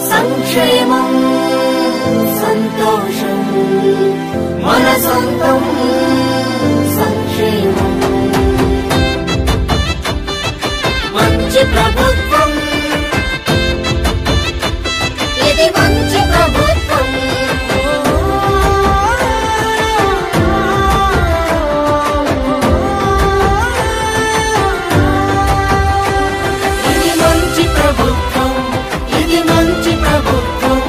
సంక్షేమం సంతోషం మన సొంతం సంక్షేమం మంచి ప్రభుత్వం ఇది మంచి ప్రభుత్వం ఇది మంచి ప్రభుత్వం ఇది మంచి ప్రభుత్వం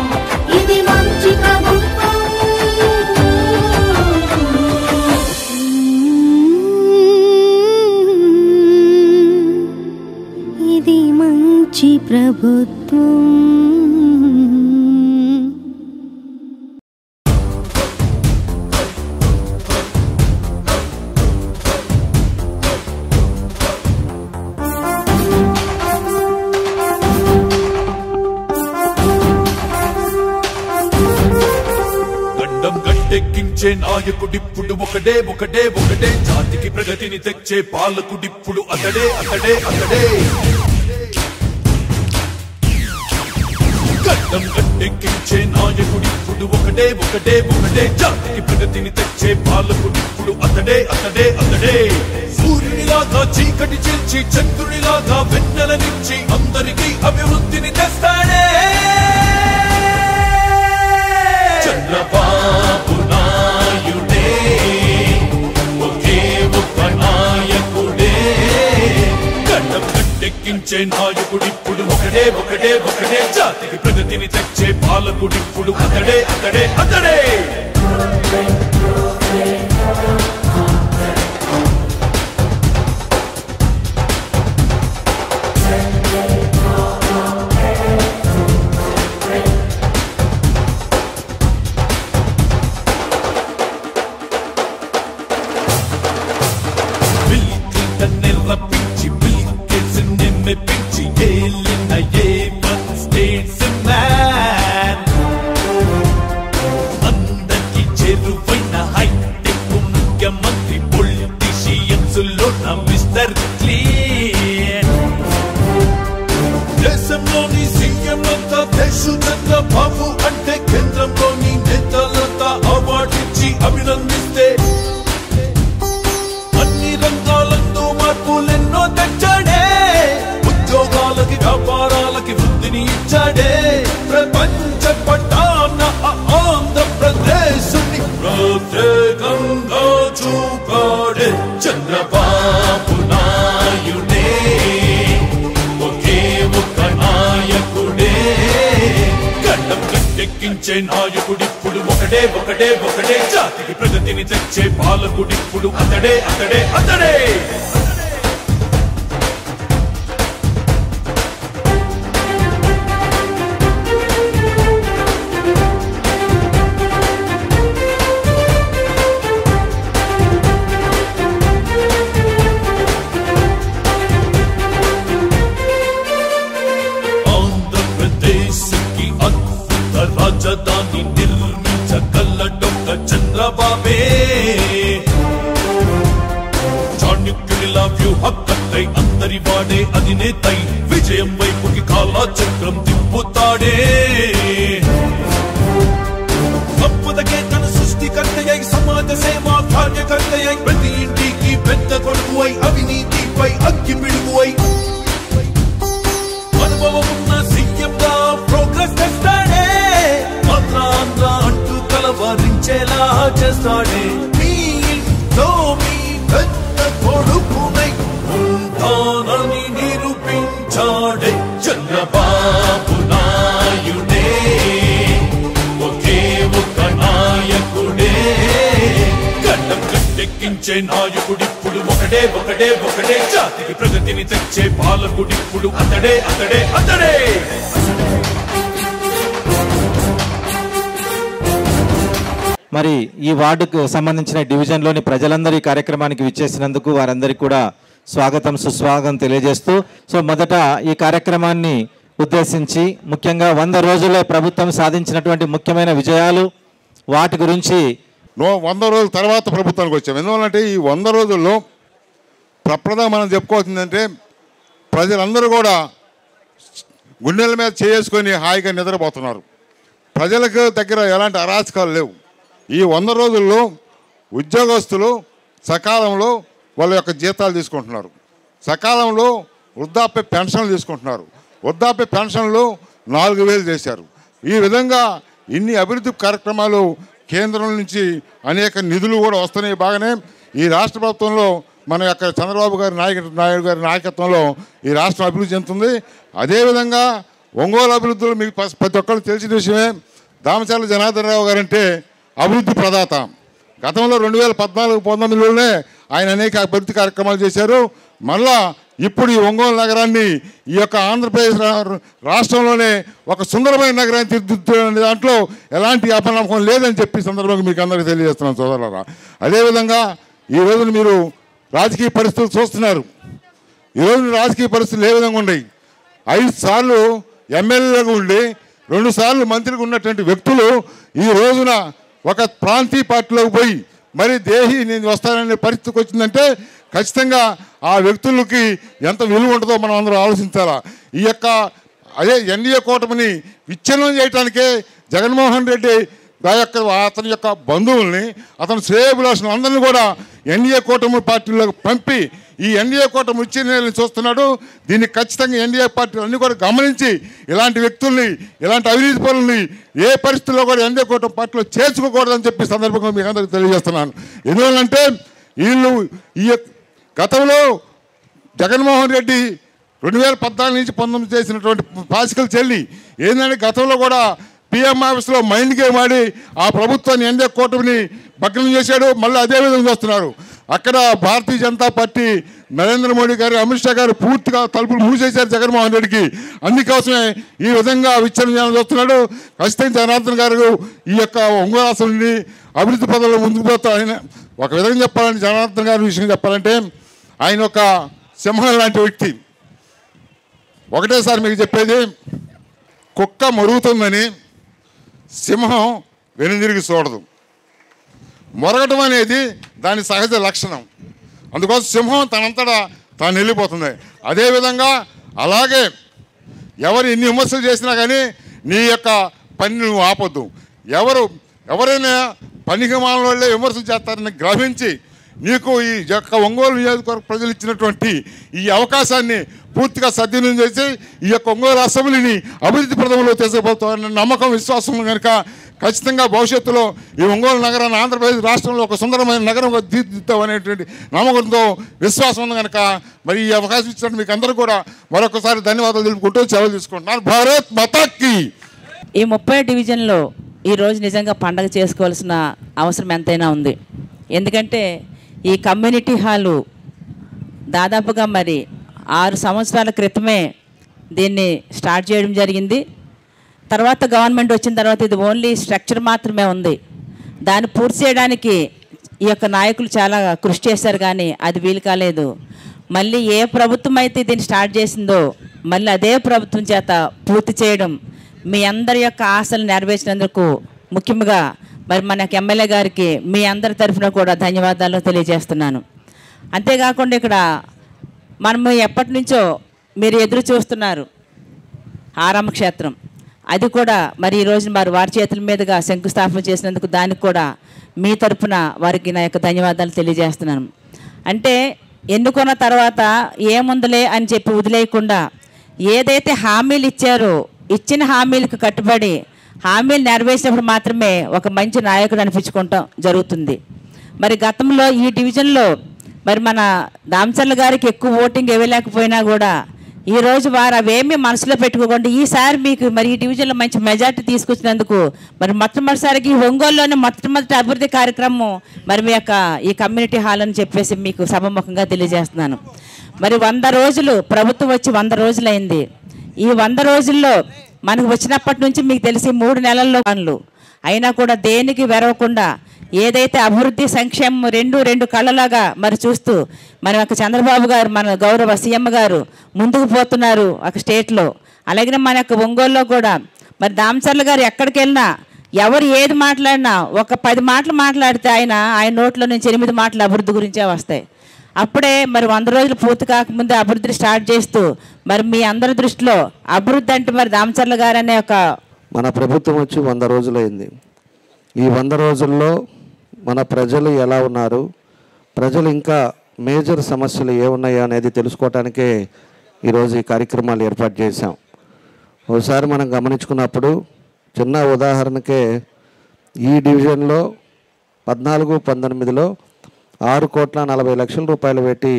ఇది మంచి ప్రభుత్వం ఇది మంచి ప్రభుత్వం. ఎక్కించే నాయకుడిప్పుడు ఒకడే ఒకడే ఒకడే జాతికి ప్రగతిని తెచ్చే పాలకుడిప్పుడు అతడే అతడే అతడే గడ్డం గట్టెక్కించే నాయకుడిప్పుడు ఒకడే ఒకడే ఒకడే జాతికి ప్రగతిని తెచ్చే పాలకుడిప్పుడు అతడే అతడే అతడే సూర్యునిలాగా చీకటి చేర్చి చంద్రునిలాగా వెన్నెలనిచ్చి అందరికీ అభివృద్ధిని తెస్తాడే చంద్రబాబు నాయుడే ఒకే ఒక్క నాయకుడే గడ్డం గట్టెక్కించే నాయకుడిప్పుడు ఒకడే ఒకడే ఒకడే జాతికి ప్రగతిని తెచ్చే పాలకుడిప్పుడు అతడే అతడే అతడే అందరికి చేరువైన హైటెక్ ముఖ్యమంత్రి పొలిటీషియన్స్ లో మిస్టర్ క్లీన్ దేశంలోని సీఎం అంతా దేశు చంద్రబాబు అంటే కేంద్రంలోని నేతలంతా అవార్డిచ్చి అభినందిస్తే అన్ని రంగాలందు మార్పులెన్నో తెచ్చాడే ఉద్యోగాలకి వ్యాపారాలకి వృద్ధిని ఇచ్చాడే ప్రపంచ పట్టాన ఆంధ్రప్రదేశ్ ప్రత్యేకంగా చూపాడే చంద్రబాబు నాయుడే ఒకే ఒక్క నాయకుడే గడ్డం గట్టెక్కించే నాయకుడిప్పుడు ఒకడే ఒకడే ఒకడే జాతికి ప్రగతిని తెచ్చే పాలకుడిప్పుడు అతడే అతడే అతడే రాజధాని నిర్మించగలడొక్క చంద్రబాబే చాణక్యునిలా వ్యూహకర్తై అందరి వాడే అధినేతై విజయం వైపుకి కాలచక్రం తిప్పుతాడే సంపదకే తన సృష్టికర్తయ్యై సమాజ సేవా కార్యకర్తయ్యై ప్రతి ఇంటికి పెద్ద కొడుకువై అవినీతిపై అగ్గి పిడుగువై అనుభవం ఉన్న సీఎంగా ప్రోగ్రెస్ తెస్తాడే ఆంధ్ర అంటూ కలవరించేలా చేస్తాడే మీ ఇంట్లో మీ పెద్ద కొడుకునై ఉంటానని నిరూపించాడే చంద్రబాబు నాయుడే ఒకే ఒక్క నాయకుడే గడ్డం గట్టెక్కించే నాయకుడిప్పుడు ఒకడే ఒకడే ఒకడే జాతికి ప్రగతిని తెచ్చే పాలకుడిప్పుడు అతడే అతడే అతడే మరి ఈ వార్డుకు సంబంధించిన డివిజన్లోని ప్రజలందరూ ఈ కార్యక్రమానికి విచ్చేసినందుకు వారందరికీ కూడా స్వాగతం సుస్వాగతం తెలియజేస్తూ సో మొదట ఈ కార్యక్రమాన్ని ఉద్దేశించి ముఖ్యంగా 100 రోజుల్లో ప్రభుత్వం సాధించినటువంటి ముఖ్యమైన విజయాలు వాటి గురించి 100 రోజుల తర్వాత ప్రభుత్వానికి వచ్చాం. ఎందువల్లంటే ఈ 100 రోజుల్లో ప్రప్రదంగా మనం చెప్పుకోవాల్సిందంటే ప్రజలందరూ కూడా గుండెల మీద చేసుకొని హాయిగా నిద్రపోతున్నారు. ప్రజలకు దగ్గర ఎలాంటి అరాచకాలు లేవు. ఈ 100 రోజుల్లో ఉద్యోగస్తులు సకాలంలో వాళ్ళ యొక్క జీతాలు తీసుకుంటున్నారు, సకాలంలో వృద్ధాప్య పెన్షన్లు తీసుకుంటున్నారు. వృద్ధాప్య పెన్షన్లు 4,000 చేశారు. ఈ విధంగా ఇన్ని అభివృద్ధి కార్యక్రమాలు కేంద్రం నుంచి అనేక నిధులు కూడా వస్తున్నాయి. బాగానే ఈ రాష్ట్ర ప్రభుత్వంలో మన యొక్క చంద్రబాబు గారి నాయుడు గారి నాయకత్వంలో ఈ రాష్ట్రం అభివృద్ధి చెందుతుంది. అదేవిధంగా ఒంగోలు అభివృద్ధిలో మీకు ప్రతి ఒక్కరు తెలిసిన విషయమే. దామచర్ల జనార్దన్ రావు గారంటే అభివృద్ధి ప్రదాత. గతంలో 2014-19లోనే ఆయన అనేక అభివృద్ధి కార్యక్రమాలు చేశారు. మళ్ళా ఇప్పుడు ఈ ఒంగోలు నగరాన్ని ఈ యొక్క ఆంధ్రప్రదేశ్ రాష్ట్రంలోనే ఒక సుందరమైన నగరాన్ని తీర్చిదిద్దుతున్న దాంట్లో ఎలాంటి అపనమ్మకం లేదని చెప్పి సందర్భంగా మీకు అందరికీ తెలియజేస్తున్నాను సోదరులారా. అదేవిధంగా ఈ రోజున మీరు రాజకీయ పరిస్థితులు చూస్తున్నారు. ఈరోజు రాజకీయ పరిస్థితులు ఏ విధంగా ఉన్నాయి? 5 సార్లు ఎమ్మెల్యేలుగా ఉండి 2 సార్లు మంత్రిగా ఉన్నటువంటి వ్యక్తులు ఈ రోజున ఒక ప్రాంతీయ పార్టీలోకి పోయి మరి దేహి నేను వస్తాననే పరిస్థితికి వచ్చిందంటే ఖచ్చితంగా ఆ వ్యక్తులకి ఎంత విలువ ఉంటుందో మనం అందరూ ఆలోచించాలా. ఈ యొక్క అదే ఎన్డీఏ కూటమిని విచ్ఛిన్నం చేయడానికే జగన్మోహన్ రెడ్డి అతని యొక్క బంధువుల్ని అతని శ్రేయోభిలాషులు అందరినీ కూడా ఎన్డీఏ కూటమి పార్టీలోకి పంపి ఈ ఎన్డీఏ కూటమి విచ్ఛిన్నాలని చూస్తున్నాడు. దీన్ని ఖచ్చితంగా ఎన్డీఏ పార్టీలు అన్నీ కూడా గమనించి ఇలాంటి వ్యక్తుల్ని ఇలాంటి అవినీతి పనుల్ని ఏ పరిస్థితుల్లో కూడా ఎన్డీఏ కూటమి పార్టీలో చేర్చుకోకూడదని చెప్పి సందర్భంగా మీకు అందరికీ తెలియజేస్తున్నాను. ఎందువల్లంటే వీళ్ళు ఈ గతంలో జగన్మోహన్ రెడ్డి 2014 నుంచి 19 చేసినటువంటి పాసికలు చెల్లి ఏంటంటే గతంలో కూడా పిఎం ఆఫీస్లో మైండ్ గేమ్ ఆడి ఆ ప్రభుత్వాన్ని ఎన్డీఏ కూటమిని భగ్నం చేశాడు. మళ్ళీ అదేవిధంగా వస్తున్నారు. అక్కడ భారతీయ జనతా పార్టీ నరేంద్ర మోడీ గారు అమిత్ షా గారు పూర్తిగా తలుపులు మూసేశారు జగన్మోహన్ రెడ్డికి. అందుకోసమే ఈ విధంగా విచ్ఛిన్నం చేస్తున్నాడు. ఖచ్చితంగా జనార్దన్ గారు ఈ యొక్క ఒంగోలు అసెంబ్లీని అభివృద్ధి పదంలో ముందుకు పోతా. ఆయన ఒక విధంగా చెప్పాలంటే జనార్దన్ గారి విషయం చెప్పాలంటే ఆయన ఒక సింహం లాంటి వ్యక్తి. ఒకటేసారి మీకు చెప్పేది, కుక్క మరుగుతుందని సింహం వెనుదిరిగి చూడదు. మొరగటం అనేది దాని సహజ లక్షణం. అందుకోసం సింహం తనంతటా తాను వెళ్ళిపోతుంది. అదేవిధంగా అలాగే ఎవరు ఎన్ని విమర్శలు చేసినా కానీ నీ యొక్క పని నువ్వు ఆపొద్దు. ఎవరైనా పనికిమాలిన వాళ్ళే విమర్శలు చేస్తారని గ్రహించి నీకు ఈ యొక్క ఒంగోలు నియోజకవర్గ ప్రజలు ఇచ్చినటువంటి ఈ అవకాశాన్ని పూర్తిగా సద్వినియోగం చేసి ఈ యొక్క ఒంగోలు అసెంబ్లీని అభివృద్ధి ప్రదంలో తీసుకుపోతామన్న నమ్మకం విశ్వాసం కనుక ఖచ్చితంగా భవిష్యత్తులో ఈ ఒంగోలు నగరాన్ని ఆంధ్రప్రదేశ్ రాష్ట్రంలో ఒక సుందరమైన నగరంగా తీర్చిదిద్దామనేటువంటి నమ్మకంతో విశ్వాసం ఉంది కనుక మరి ఈ అవకాశం ఇచ్చినట్టు మీకు అందరూ కూడా మరొకసారి ధన్యవాదాలు తెలుపుకుంటూ సెలవు తీసుకుంటున్నాను. భారత్ మాతాకి. ఈ 30 డివిజన్లో ఈరోజు నిజంగా పండగ చేసుకోవాల్సిన అవసరం ఎంతైనా ఉంది. ఎందుకంటే ఈ కమ్యూనిటీ హాలు దాదాపుగా మరి 6 సంవత్సరాల క్రితమే దీన్ని స్టార్ట్ చేయడం జరిగింది. తర్వాత గవర్నమెంట్ వచ్చిన తర్వాత ఇది ఓన్లీ స్ట్రక్చర్ మాత్రమే ఉంది. దాన్ని పూర్తి చేయడానికి ఈ యొక్క నాయకులు చాలా కృషి చేశారు కానీ అది వీలు కాలేదు. మళ్ళీ ఏ ప్రభుత్వం అయితే దీన్ని స్టార్ట్ చేసిందో మళ్ళీ అదే ప్రభుత్వం చేత పూర్తి చేయడం, మీ అందరి యొక్క ఆశలు నెరవేర్చినందుకు ముఖ్యంగా మరి మన ఎమ్మెల్యే గారికి మీ అందరి తరఫున కూడా ధన్యవాదాలు తెలియజేస్తున్నాను. అంతేకాకుండా ఇక్కడ మనము ఎప్పటి నుంచో మీరు ఎదురు చూస్తున్నారు ఆరామ క్షేత్రం, అది కూడా మరి ఈరోజు మరి వారి చేతుల మీదుగా శంకుస్థాపన చేసినందుకు దానికి కూడా మీ తరఫున వారికి నా యొక్క ధన్యవాదాలు తెలియజేస్తున్నాను. అంటే ఎన్నుకున్న తర్వాత ఏముందులే అని చెప్పి వదిలేయకుండా ఏదైతే హామీలు ఇచ్చారో ఇచ్చిన హామీలకు కట్టుబడి హామీలు నెరవేర్చినప్పుడు మాత్రమే ఒక మంచి నాయకుడు అనిపించుకోవటం జరుగుతుంది. మరి గతంలో ఈ డివిజన్లో మరి మన దామచర్ల గారికి ఎక్కువ ఓటింగ్ ఇవ్వలేకపోయినా కూడా ఈరోజు వారు అవేమీ మనసులో పెట్టుకోకుండా ఈసారి మీకు మరి ఈ డివిజన్లో మంచి మెజార్టీ తీసుకొచ్చినందుకు మరి మొట్టమొదటిసారికి ఒంగోలులోని మొట్టమొదటి అభివృద్ధి కార్యక్రమం మరి మీ యొక్క ఈ కమ్యూనిటీ హాల్ అని చెప్పేసి మీకు సభముఖంగా తెలియజేస్తున్నాను. మరి 100 రోజులు ప్రభుత్వం వచ్చి 100 రోజులైంది. ఈ 100 రోజుల్లో మనకు వచ్చినప్పటి నుంచి మీకు తెలిసి 3 నెలల్లో పనులు అయినా కూడా దేనికి వెరవకుండా ఏదైతే అభివృద్ధి సంక్షేమం రెండు కళ్ళలాగా మరి చూస్తూ మన యొక్క చంద్రబాబు గారు మన గౌరవ సీఎం గారు ముందుకు పోతున్నారు ఒక స్టేట్లో. అలాగే మన యొక్క ఒంగోలులో కూడా మరి దామచర్ల గారు ఎక్కడికి వెళ్ళినా ఎవరు ఏది మాట్లాడినా ఒక 10 మాటలు మాట్లాడితే ఆయన నోట్లో నుంచి 8 మాటలు అభివృద్ధి గురించే వస్తాయి. అప్పుడే మరి 100 రోజులు పూర్తి కాకముందే అభివృద్ధి స్టార్ట్ చేస్తూ మరి మీ అందరి దృష్టిలో అభివృద్ధి అంటే మరి దామచర్ల గారు అనే ఒక మన ప్రభుత్వం వచ్చి 100 రోజులైంది. ఈ 100 రోజుల్లో మన ప్రజలు ఎలా ఉన్నారు, ప్రజలు ఇంకా మేజర్ సమస్యలు ఏమున్నాయో అనేది తెలుసుకోవటానికే ఈరోజు ఈ కార్యక్రమాలు ఏర్పాటు చేశాం. ఒకసారి మనం గమనించుకున్నప్పుడు చిన్న ఉదాహరణకే ఈ డివిజన్లో 14-19లో 6,40,00,000 రూపాయలు పెట్టి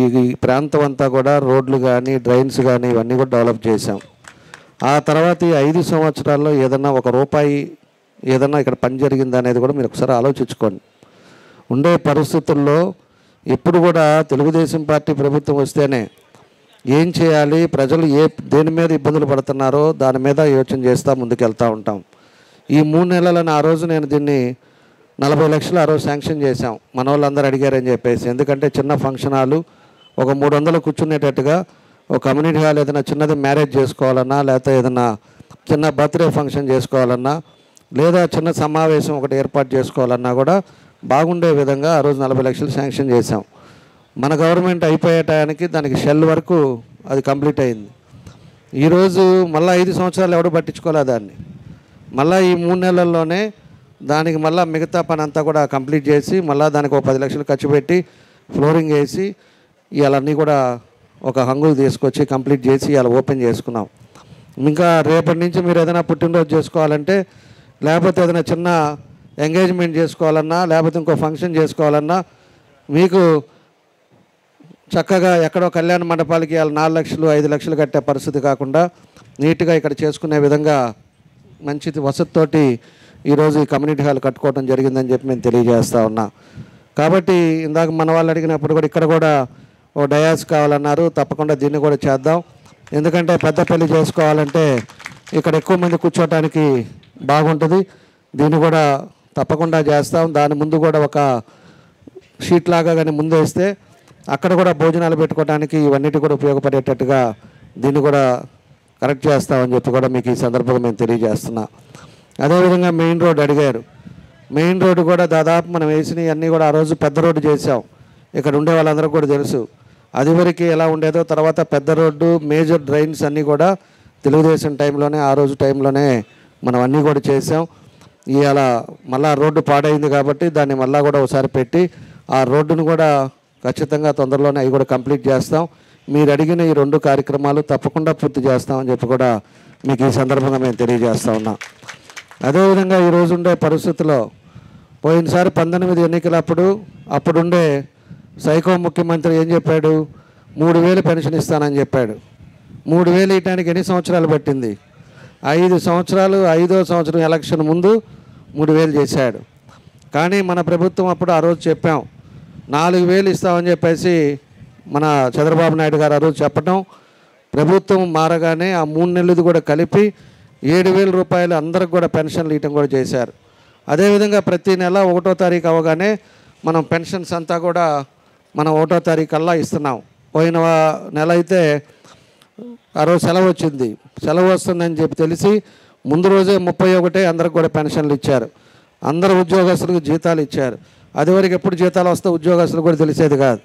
ఈ ప్రాంతం అంతా కూడా రోడ్లు కానీ డ్రైన్స్ కానీ ఇవన్నీ కూడా డెవలప్ చేశాం. ఆ తర్వాత ఈ 5 సంవత్సరాల్లో ఏదన్నా ₹1 ఏదన్నా ఇక్కడ పని జరిగిందా అనేది కూడా మీరు ఒకసారి ఆలోచించుకోండి. ఉండే పరిస్థితుల్లో ఎప్పుడు కూడా తెలుగుదేశం పార్టీ ప్రభుత్వం వస్తేనే ఏం చేయాలి, ప్రజలు దేని మీద ఇబ్బందులు పడుతున్నారో దాని మీద యోచన చేస్తూ ముందుకెళ్తూ ఉంటాం. ఈ 3 నెలలను ఆ రోజు నేను దీన్ని 40 లక్షలు ఆ రోజు శాంక్షన్ చేశాం. మన వాళ్ళందరూ అడిగారని చెప్పేసి. ఎందుకంటే చిన్న ఫంక్షన్ హాలు ఒక 300 కూర్చునేటట్టుగా ఒక కమ్యూనిటీ హాల్ ఏదైనా చిన్నది మ్యారేజ్ చేసుకోవాలన్నా, లేకపోతే ఏదైనా చిన్న బర్త్డే ఫంక్షన్ చేసుకోవాలన్నా, లేదా చిన్న సమావేశం ఒకటి ఏర్పాటు చేసుకోవాలన్నా కూడా బాగుండే విధంగా ఆ రోజు 40 లక్షలు శాంక్షన్ చేశాం. మన గవర్నమెంట్ అయిపోయే టయానికి దానికి షెల్ వరకు అది కంప్లీట్ అయింది. ఈరోజు మళ్ళీ 5 సంవత్సరాలు ఎవడు పట్టించుకోలే దాన్ని. మళ్ళీ ఈ 3 నెలల్లోనే దానికి మళ్ళీ మిగతా పని అంతా కూడా కంప్లీట్ చేసి మళ్ళీ దానికి ఒక 10 లక్షలు ఖర్చు పెట్టి ఫ్లోరింగ్ వేసి ఇవన్నీ కూడా ఒక హంగులు తీసుకొచ్చి కంప్లీట్ చేసి ఇలా ఓపెన్ చేసుకున్నాం. ఇంకా రేపటి నుంచి మీరు ఏదైనా పుట్టినరోజు చేసుకోవాలంటే, లేకపోతే ఏదైనా చిన్న ఎంగేజ్మెంట్ చేసుకోవాలన్నా, లేకపోతే ఇంకో ఫంక్షన్ చేసుకోవాలన్నా మీకు చక్కగా ఎక్కడో కళ్యాణ మండపాలకి వాళ్ళు 4 లక్షలు 5 లక్షలు కట్టే పరిస్థితి కాకుండా నీట్గా ఇక్కడ చేసుకునే విధంగా మంచి వసతితోటి ఈరోజు ఈ కమ్యూనిటీ హాల్ కట్టుకోవడం జరిగిందని చెప్పి నేను తెలియజేస్తూ ఉన్నా. కాబట్టి ఇందాక మన వాళ్ళు అడిగినప్పుడు కూడా ఇక్కడ కూడా ఓ డయాస్ కావాలన్నారు. తప్పకుండా దీన్ని కూడా చేద్దాం. ఎందుకంటే పెద్ద పెళ్లి చేసుకోవాలంటే ఇక్కడ ఎక్కువ మంది కూర్చోవటానికి బాగుంటుంది. దీన్ని కూడా తప్పకుండా చేస్తాం. దాని ముందు కూడా ఒక షీట్ లాగా కానీ ముందు వేస్తే అక్కడ కూడా భోజనాలు పెట్టుకోవడానికి ఇవన్నిటి కూడా ఉపయోగపడేటట్టుగా దీన్ని కూడా కరెక్ట్ చేస్తామని చెప్పి కూడా మీకు ఈ సందర్భంగా మేము తెలియజేస్తున్నా. అదేవిధంగా మెయిన్ రోడ్ అడిగారు. మెయిన్ రోడ్డు కూడా దాదాపు మనం వేసినవి అన్నీ కూడా ఆ రోజు పెద్ద రోడ్డు చేసాం. ఇక్కడ ఉండే వాళ్ళందరూ కూడా తెలుసు అది వరకు ఎలా ఉండేదో. తర్వాత పెద్ద రోడ్డు మేజర్ డ్రైన్స్ అన్నీ కూడా తెలుగుదేశం టైంలోనే ఆ రోజు టైంలోనే మనం అన్నీ కూడా చేసాం. ఇవాళ మళ్ళీ రోడ్డు పాడైంది కాబట్టి దాన్ని మళ్ళీ కూడా ఒకసారి పెట్టి ఆ రోడ్డును కూడా ఖచ్చితంగా తొందరలోనే అవి కూడా కంప్లీట్ చేస్తాం. మీరు అడిగిన ఈ 2 కార్యక్రమాలు తప్పకుండా పూర్తి చేస్తామని చెప్పి కూడా మీకు ఈ సందర్భంగా మేము తెలియజేస్తూ ఉన్నాం. అదేవిధంగా ఈరోజు ఉండే పరిస్థితుల్లో పోయినసారి 19 ఎన్నికలప్పుడు అప్పుడుండే సైకో ముఖ్యమంత్రి ఏం చెప్పాడు, 3,000 పెన్షన్ ఇస్తానని చెప్పాడు. 3,000 ఇవ్వడానికి ఎన్ని సంవత్సరాలు పట్టింది? 5 సంవత్సరాలు. 5వ సంవత్సరం ఎలక్షన్ ముందు 3,000 చేశాడు. కానీ మన ప్రభుత్వం అప్పుడు ఆ రోజు చెప్పాం 4,000 ఇస్తామని చెప్పేసి మన చంద్రబాబు నాయుడు గారు ఆ రోజు చెప్పడం, ప్రభుత్వం మారగానే ఆ 3 నెలలు కూడా కలిపి 7,000 రూపాయలు అందరికి కూడా పెన్షన్లు ఇవ్వడం కూడా చేశారు. అదేవిధంగా ప్రతి నెల 1వ తారీఖు అవగానే మనం పెన్షన్స్ అంతా కూడా మనం 1వ తారీఖు కల్లా ఇస్తున్నాం. పోయిన నెల అయితే ఆ రోజు సెలవు వచ్చింది. సెలవు వస్తుందని చెప్పి తెలిసి ముందు రోజే 31 అందరికి కూడా పెన్షన్లు ఇచ్చారు. అందరు ఉద్యోగస్తులకు జీతాలు ఇచ్చారు. అదివరకు ఎప్పుడు జీతాలు వస్తే ఉద్యోగస్తులకు కూడా తెలిసేది కాదు.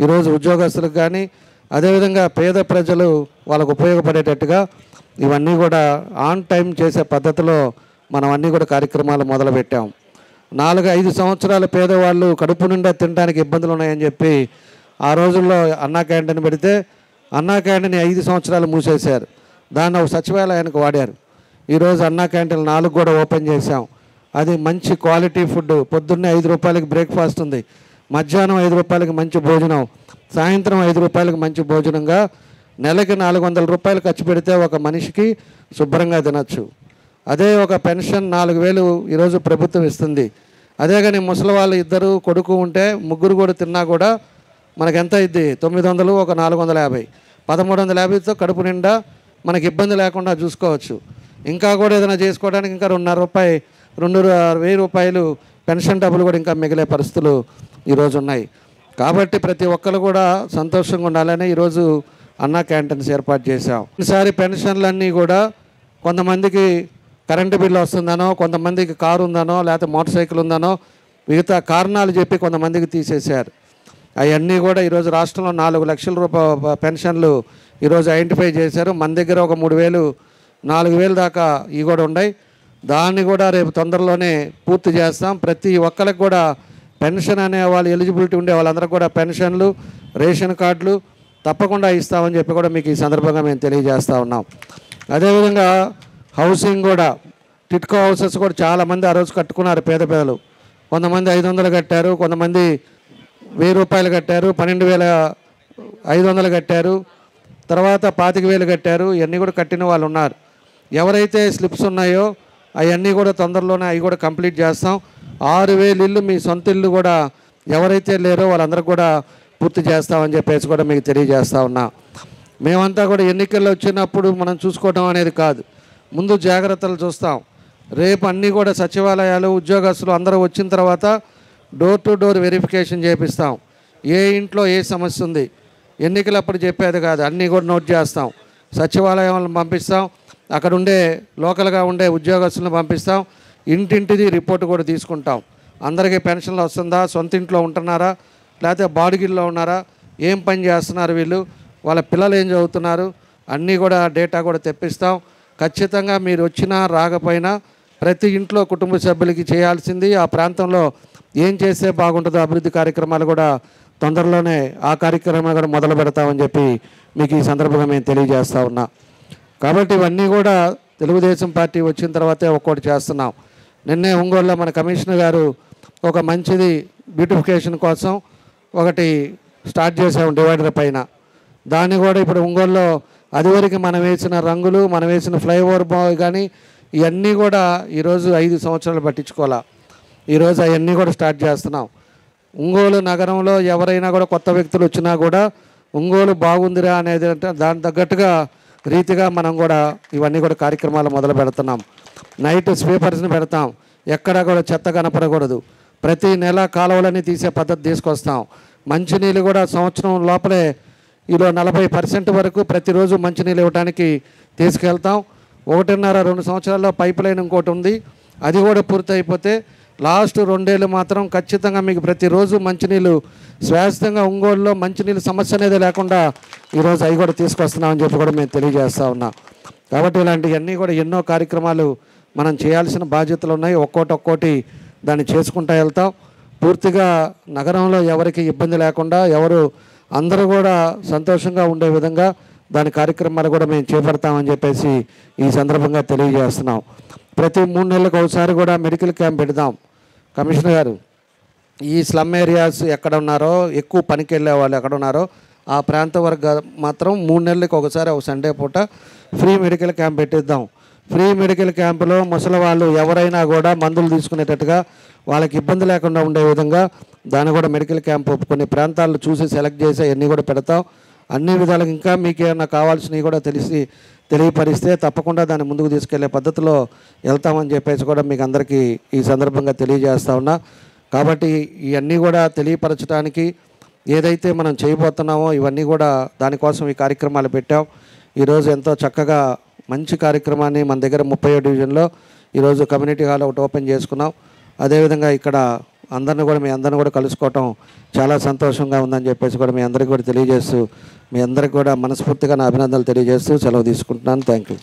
ఈరోజు ఉద్యోగస్తులకు కానీ అదేవిధంగా పేద ప్రజలు వాళ్ళకు ఉపయోగపడేటట్టుగా ఇవన్నీ కూడా ఆన్ టైం చేసే పద్ధతిలో మనం అన్నీ కూడా కార్యక్రమాలు మొదలుపెట్టాం. 4-5 సంవత్సరాల పేదవాళ్ళు కడుపు నిండా తినడానికి ఇబ్బందులు ఉన్నాయని చెప్పి ఆ రోజుల్లో అన్నా క్యాంటీన్ పెడితే అన్నా క్యాంటీన్ 5 సంవత్సరాలు మూసేశారు. దాన్ని ఒక సచివాలయానికి వాడారు. ఈరోజు అన్నా క్యాంటీన్ 4 కూడా ఓపెన్ చేశాం. అది మంచి క్వాలిటీ ఫుడ్. పొద్దున్నే 5 రూపాయలకి బ్రేక్ఫాస్ట్ ఉంది, మధ్యాహ్నం 5 రూపాయలకి మంచి భోజనం, సాయంత్రం 5 రూపాయలకి మంచి భోజనంగా నెలకి 400 రూపాయలు ఖర్చు పెడితే ఒక మనిషికి శుభ్రంగా తినచ్చు. అదే ఒక పెన్షన్ 4,000 ఈరోజు ప్రభుత్వం ఇస్తుంది. అదే కానీ ముసలి వాళ్ళు 2 కొడుకు ఉంటే 3 కూడా తిన్నా కూడా మనకు ఎంత అయింది? 900, ఒక 450, 1,350తో కడుపు నిండా మనకి ఇబ్బంది లేకుండా చూసుకోవచ్చు. ఇంకా కూడా ఏదైనా చేసుకోవడానికి ఇంకా 2,500 రూపాయలు పెన్షన్ డబ్బులు కూడా ఇంకా మిగిలే పరిస్థితులు ఈరోజు ఉన్నాయి. కాబట్టి ప్రతి ఒక్కరు కూడా సంతోషంగా ఉండాలని ఈరోజు అన్నా క్యాంటీన్స్ ఏర్పాటు చేశాం. ఈసారి పెన్షన్లన్నీ కూడా కొంతమందికి కరెంటు బిల్లు వస్తుందనో, కొంతమందికి కారు ఉందనో, లేకపోతే మోటార్ సైకిల్ ఉందనో, మిగతా కారణాలు చెప్పి కొంతమందికి తీసేశారు. అవన్నీ కూడా ఈరోజు రాష్ట్రంలో 4 లక్షల రూపాయల పెన్షన్లు ఈరోజు ఐడెంటిఫై చేశారు. మన దగ్గర ఒక 3,000 4,000 దాకా ఇవి కూడా ఉన్నాయి. దాన్ని కూడా రేపు తొందరలోనే పూర్తి చేస్తాం. ప్రతి ఒక్కరికి కూడా పెన్షన్ అనే వాళ్ళు ఎలిజిబిలిటీ ఉండే వాళ్ళందరికీ కూడా పెన్షన్లు, రేషన్ కార్డులు తప్పకుండా ఇస్తామని చెప్పి కూడా మీకు ఈ సందర్భంగా మేము తెలియజేస్తూ ఉన్నాం. అదేవిధంగా హౌసింగ్ కూడా, టిట్కో హౌసెస్ కూడా చాలామంది ఆ రోజు కట్టుకున్నారు. పేద పేదలు కొంతమంది 500 కట్టారు, కొంతమంది 1000 రూపాయలు కట్టారు, 12,500 కట్టారు, తర్వాత 25,000 కట్టారు. ఇవన్నీ కూడా కట్టిన వాళ్ళు ఉన్నారు. ఎవరైతే స్లిప్స్ ఉన్నాయో అవన్నీ కూడా తొందరలోనే అవి కూడా కంప్లీట్ చేస్తాం. 6,000 ఇల్లు మీ సొంత ఇల్లు కూడా ఎవరైతే లేరో వాళ్ళందరికీ కూడా పూర్తి చేస్తామని చెప్పేసి కూడా మీకు తెలియజేస్తూ ఉన్నా. మేమంతా కూడా ఎన్నికల్లో వచ్చినప్పుడు మనం చూసుకోవడం అనేది కాదు, ముందు జాగ్రత్తలు చూస్తాం. రేపు అన్నీ కూడా సచివాలయాలు, ఉద్యోగస్తులు అందరూ వచ్చిన తర్వాత డోర్ టు డోర్ వెరిఫికేషన్ చేపిస్తాం. ఏ ఇంట్లో ఏ సమస్య ఉంది ఎన్నికలప్పుడు చెప్పేది కాదు, అన్నీ కూడా నోట్ చేస్తాం. సచివాలయాలను పంపిస్తాం, అక్కడ ఉండే లోకల్గా ఉండే ఉద్యోగస్తులను పంపిస్తాం. ఇంటింటిది రిపోర్ట్ కూడా తీసుకుంటాం. అందరికీ పెన్షన్లు వస్తుందా, సొంత ఇంట్లో ఉంటున్నారా, లేకపోతే బాడిగిల్లో ఉన్నారా, ఏం పని చేస్తున్నారు వీళ్ళు, వాళ్ళ పిల్లలు ఏం చదువుతున్నారు, అన్నీ కూడా డేటా కూడా తెప్పిస్తాం. ఖచ్చితంగా మీరు వచ్చినా రాకపోయినా ప్రతి ఇంట్లో కుటుంబ సభ్యులకి చేయాల్సింది, ఆ ప్రాంతంలో ఏం చేస్తే బాగుంటుందో అభివృద్ధి కార్యక్రమాలు కూడా తొందరలోనే ఆ కార్యక్రమాలు కూడా మొదలు పెడతామని చెప్పి మీకు ఈ సందర్భంగా మేము తెలియజేస్తూ ఉన్నా. కాబట్టి ఇవన్నీ కూడా తెలుగుదేశం పార్టీ వచ్చిన తర్వాతే ఒక్కోటి చేస్తున్నాం. నిన్నే ఒంగోలులో మన కమిషనర్ గారు ఒక మంచిది బ్యూటిఫికేషన్ కోసం ఒకటి స్టార్ట్ చేసాము డివైడర్ పైన. దాన్ని కూడా ఇప్పుడు ఒంగోలులో అదివరకు మనం వేసిన రంగులు, మనం వేసిన ఫ్లైఓవర్ కానీ ఇవన్నీ కూడా ఈరోజు 5 సంవత్సరాలు పట్టించుకోవాలా. ఈరోజు అవన్నీ కూడా స్టార్ట్ చేస్తున్నాం. ఒంగోలు నగరంలో ఎవరైనా కూడా కొత్త వ్యక్తులు వచ్చినా కూడా ఒంగోలు బాగుందిరా అనేది అంటే దాని తగ్గట్టుగా రీతిగా మనం కూడా ఇవన్నీ కూడా కార్యక్రమాలు మొదలు పెడుతున్నాం. నైట్ స్వీపర్స్ని పెడతాం, ఎక్కడా కూడా చెత్త కనపడకూడదు. ప్రతి నెల కాలువలన్నీ తీసే పద్ధతి తీసుకొస్తాం. మంచినీళ్ళు కూడా సంవత్సరం లోపలే ఇలా 40% వరకు ప్రతిరోజు మంచినీళ్ళు ఇవ్వడానికి తీసుకెళ్తాం. 1.5-2 సంవత్సరాల్లో పైప్ లైన్ ఇంకోటి ఉంది, అది కూడా పూర్తి అయిపోతే లాస్ట్ 2 ఏళ్ళు మాత్రం ఖచ్చితంగా మీకు ప్రతిరోజు మంచినీళ్ళు శాశ్వతంగా ఒంగోలులో మంచినీళ్ళు సమస్య అనేది లేకుండా ఈరోజు అవి కూడా తీసుకొస్తున్నామని చెప్పి కూడా మేము తెలియజేస్తూ ఉన్నాం. కాబట్టి ఇలాంటివన్నీ కూడా ఎన్నో కార్యక్రమాలు మనం చేయాల్సిన బాధ్యతలు ఉన్నాయి. ఒక్కోటి దాన్ని చేసుకుంటూ వెళ్తాం. పూర్తిగా నగరంలో ఎవరికి ఇబ్బంది లేకుండా అందరూ కూడా సంతోషంగా ఉండే విధంగా దాని కార్యక్రమాలు కూడా మేము చేపడతామని చెప్పేసి ఈ సందర్భంగా తెలియజేస్తున్నాం. ప్రతి 3 నెలలకు ఒకసారి కూడా మెడికల్ క్యాంప్ పెడదాం. కమిషనర్ గారు, ఈ స్లమ్ ఏరియాస్ ఎక్కడ ఉన్నారో, ఎక్కువ పనికి వెళ్ళే వాళ్ళు ఎక్కడ ఉన్నారో ఆ ప్రాంత వరకు మాత్రం 3 నెలలకు ఒకసారి ఒక సండే పూట ఫ్రీ మెడికల్ క్యాంప్ పెట్టిద్దాం. ఫ్రీ మెడికల్ క్యాంపులో ముసలి వాళ్ళు ఎవరైనా కూడా మందులు తీసుకునేటట్టుగా వాళ్ళకి ఇబ్బంది లేకుండా ఉండే విధంగా దాన్ని కూడా మెడికల్ క్యాంప్ కొన్ని ప్రాంతాలను చూసి సెలెక్ట్ చేసి అన్నీ కూడా పెడతాం. అన్ని విధాలుగా ఇంకా మీకు ఏమైనా కావాల్సినవి కూడా తెలియపరిస్తే తప్పకుండా దాన్ని ముందుకు తీసుకెళ్లే పద్ధతిలో వెళ్తామని చెప్పేసి కూడా మీకు అందరికీ ఈ సందర్భంగా తెలియజేస్తా ఉన్నా. కాబట్టి ఇవన్నీ కూడా తెలియపరచడానికి ఏదైతే మనం చేయబోతున్నామో ఇవన్నీ కూడా దానికోసం ఈ కార్యక్రమాలు పెట్టాం. ఈరోజు ఎంతో చక్కగా మంచి కార్యక్రమాన్ని మన దగ్గర 30వ డివిజన్లో ఈరోజు కమ్యూనిటీ హాల్ ఒకటి ఓపెన్ చేసుకున్నాం. అదేవిధంగా ఇక్కడ మీ అందరిని కూడా కలుసుకోవటం చాలా సంతోషంగా ఉందని చెప్పేసి కూడా మీ అందరికీ కూడా తెలియజేస్తూ మీ అందరికీ కూడా మనస్ఫూర్తిగా నా అభినందనలు తెలియజేస్తూ సెలవు తీసుకుంటున్నాను. Thank you.